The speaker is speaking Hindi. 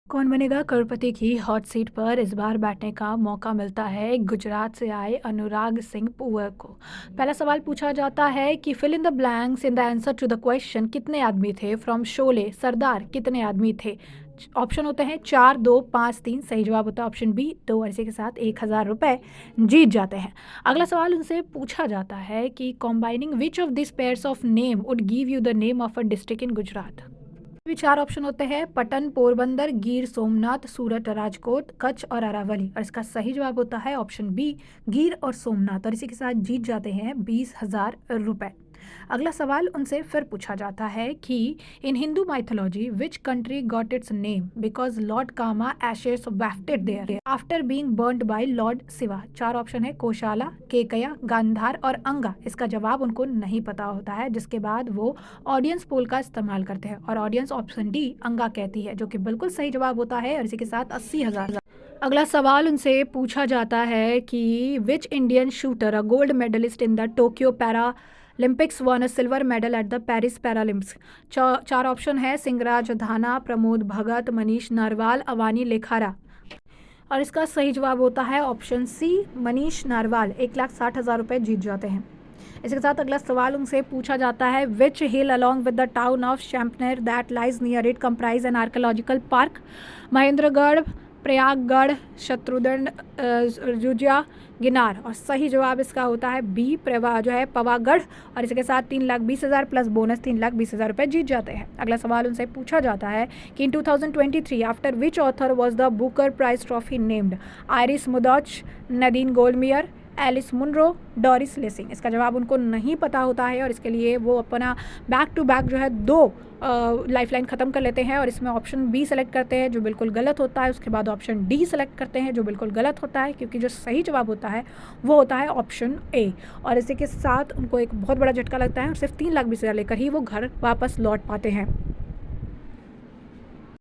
कौन बनेगा करोड़पति की हॉट सीट पर इस बार बैठने का मौका मिलता है गुजरात से आए अनुराग सिंह पुअर को। पहला सवाल पूछा जाता है कि fill in the blanks in the answer to the question कितने आदमी थे फ्रॉम शोले सरदार कितने आदमी थे। ऑप्शन होते हैं 4, 2, 5, 3। सही जवाब होता है ऑप्शन बी 2 और इसी के साथ 1000 रुपये जीत जाते हैं। अगला सवाल उनसे पूछा जाता है कि combining which of this pairs of name would give you the name of a district in Gujarat. भी 4 ऑप्शन होते हैं पटन पोरबंदर गिर सोमनाथ सूरत राजकोट कच्छ और अरावली और इसका सही जवाब होता है ऑप्शन बी गिर और सोमनाथ और इसी के साथ जीत जाते हैं 20,000 रुपए। अगला सवाल उनसे फिर पूछा जाता है कि in Hindu mythology which country got its name because Lord Kama ashes wafted there after being burned by Lord Shiva. 4 option है कोशाला केकया गांधार और अंगा। इसका जवाब उनको नहीं पता होता है जिसके बाद वो ऑडियंस पोल का इस्तेमाल करते हैं और ऑडियंस ऑप्शन डी अंगा कहती है जो कि बिल्कुल सही जवाब होता है और इसी के साथ 80,000। अगला सवाल उनसे पूछा जाता है कि which Indian shooter a gold medalist in the Tokyo Paralympics won a silver medal at the Paris Paralympics. 4 option है सिंगराज धाना प्रमोद भगत मनीष नरवाल अवानी लेखारा और इसका सही जवाब होता है ऑप्शन सी मनीष नारवाल। 1,60,000 रुपये जीत जाते हैं। इसके साथ अगला सवाल उनसे पूछा जाता है which hill along with the town of Champaner that lies near it comprise an archaeological park. Mahendragarh Prayaggarh Shatrughna जुजिया गिनार और सही जवाब इसका होता है बी जो है पवागढ़ और इसके साथ 3,20,000 प्लस बोनस 3,20,000 रुपये जीत जाते हैं। अगला सवाल उनसे पूछा जाता है कि in 2023 after which author was the Booker Prize trophy named. Iris Murdoch Nadine Gordimer Alice Munro Doris Lessing. इसका जवाब उनको नहीं पता होता है और इसके लिए वो अपना बैक टू बैक जो है 2 लाइफलाइन ख़त्म कर लेते हैं और इसमें ऑप्शन बी सेलेक्ट करते हैं जो बिल्कुल गलत होता है। उसके बाद ऑप्शन डी सेलेक्ट करते हैं जो बिल्कुल गलत होता है क्योंकि जो सही जवाब होता है वो होता है ऑप्शन ए और इसी के साथ उनको एक बहुत बड़ा झटका लगता है और सिर्फ 3,20,000 लेकर ही वो घर वापस लौट पाते हैं।